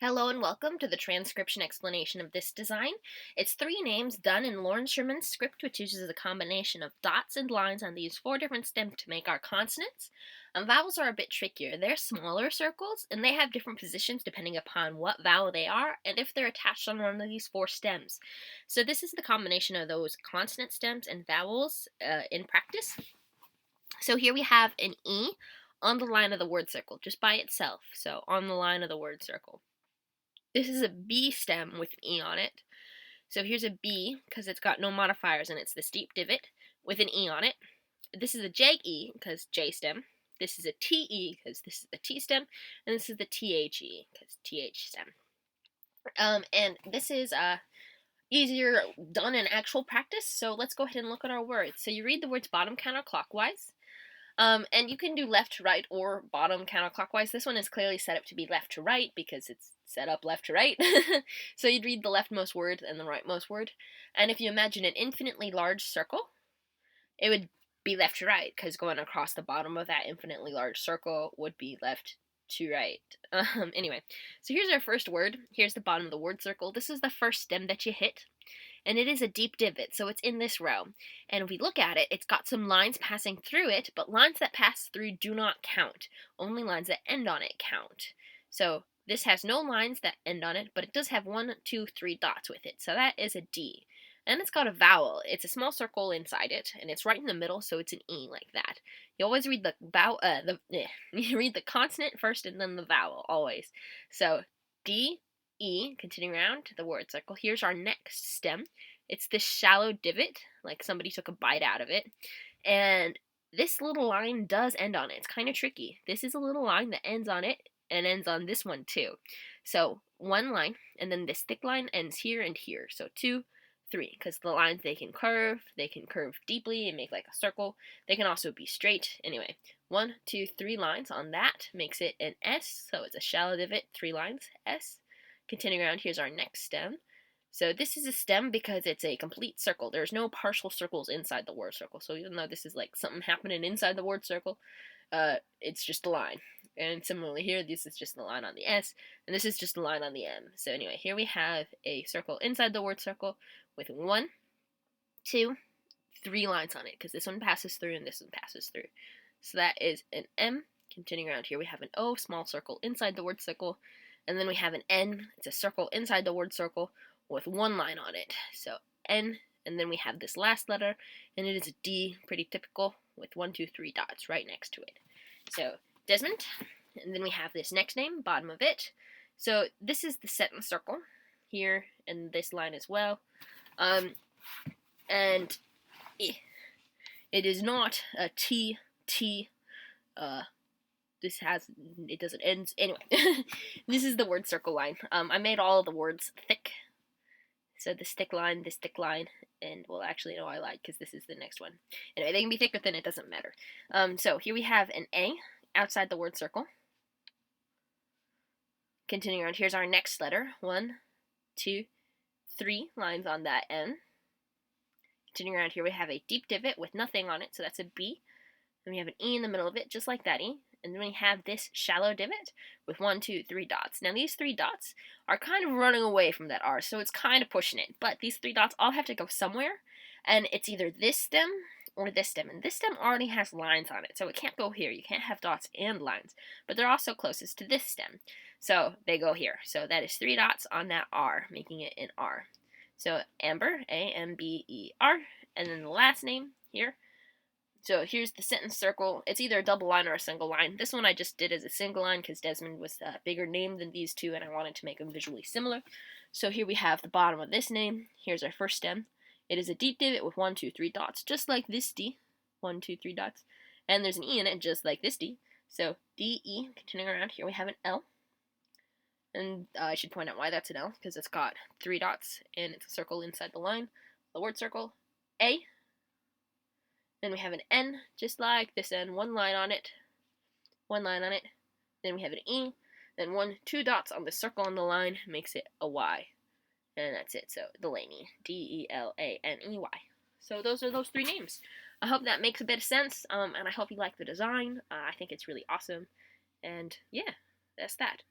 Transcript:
Hello and welcome to the transcription explanation of this design. It's three names done in Loren Sherman's script, which uses a combination of dots and lines on these four different stems to make our consonants. Vowels are a bit trickier. They're smaller circles, and they have different positions depending upon what vowel they are and if they're attached on one of these four stems. So this is the combination of those consonant stems and vowels in practice. So here we have an E on the line of the word circle, just by itself. So on the line of the word circle. This is a B stem with an E on it. So here's a B because it's got no modifiers and it's the steep divot with an E on it. This is a JE because J stem. This is a TE because this is the T stem. And this is the THE because TH stem. And this is easier done in actual practice. So let's go ahead and look at our words. So you read the words bottom counterclockwise. And you can do left to right or bottom counterclockwise. This one is clearly set up to be left to right because it's set up left to right. So you'd read the leftmost word and the rightmost word. And if you imagine an infinitely large circle, it would be left to right because going across the bottom of that infinitely large circle would be left to right. Anyway, so here's our first word. Here's the bottom of the word circle. This is the first stem that you hit. And it is a deep divot, so it's in this row. And if we look at it, it's got some lines passing through it, but lines that pass through do not count. Only lines that end on it count. So this has no lines that end on it, but it does have 1, 2, 3 dots with it. So that is a D. And it's got a vowel. It's a small circle inside it, and it's right in the middle, so it's an E like that. You always read the you read the consonant first and then the vowel, always. So D, E, continuing around to the word circle. Here's our next stem. It's this shallow divot, like somebody took a bite out of it. And this little line does end on it. It's kind of tricky. This is a little line that ends on it and ends on this one too. So one line, and then this thick line ends here and here. So 2, 3, because the lines they can curve deeply and make like a circle. They can also be straight. Anyway, 1, 2, 3 lines on that makes it an S. So it's a shallow divot, 3 lines, S. Continuing around, here's our next stem. So this is a stem because it's a complete circle. There's no partial circles inside the word circle. So even though this is like something happening inside the word circle, it's just a line. And similarly here, this is just the line on the S, and this is just the line on the M. So anyway, here we have a circle inside the word circle with 1, 2, 3 lines on it, because this one passes through and this one passes through. So that is an M. Continuing around here, we have an O, small circle inside the word circle. And then we have an N. It's a circle inside the word circle with 1 line on it. So N, and then we have this last letter, and it is a D, pretty typical, with 1, 2, 3 dots right next to it. So Desmond, and then we have this next name, bottom of it. So this is the sentence circle here, and this line as well. And it is not a T, it doesn't end. Anyway, this is the word circle line. I made all of the words thick. So this thick line, and well, actually, no, I lied because this is the next one. Anyway, they can be thick or thin, it doesn't matter. So here we have an A outside the word circle. Continuing on, here's our next letter. 1, 2, 3 lines on that N. Continuing around here, we have a deep divot with nothing on it, so that's a B. Then we have an E in the middle of it, just like that E. And then we have this shallow divot with 1, 2, 3 dots. Now these 3 dots are kind of running away from that R, so it's kind of pushing it. But these 3 dots all have to go somewhere, and it's either this stem or this stem. And this stem already has lines on it, so it can't go here. You can't have dots and lines. But they're also closest to this stem, so they go here. So that is 3 dots on that R, making it an R. So Amber, A-M-B-E-R, and then the last name here. So here's the sentence circle. It's either a double line or a single line. This one I just did as a single line because Desmond was a bigger name than these two, and I wanted to make them visually similar. So here we have the bottom of this name. Here's our first stem. It is a deep divot with 1, 2, 3 dots, just like this D. 1, 2, 3 dots. And there's an E in it, just like this D. So D-E. Continuing around, here we have an L. And I should point out why that's an L, because it's got 3 dots, and it's a circle inside the line. The word circle. A. Then we have an N, just like this N, 1 line on it. 1 line on it. Then we have an E. Then 1, 2 dots on the circle on the line makes it a Y. And that's it. So Delaney. D-E-L-A-N-E-Y. So those are those 3 names. I hope that makes a bit of sense, and I hope you like the design. I think it's really awesome. And yeah, that's that.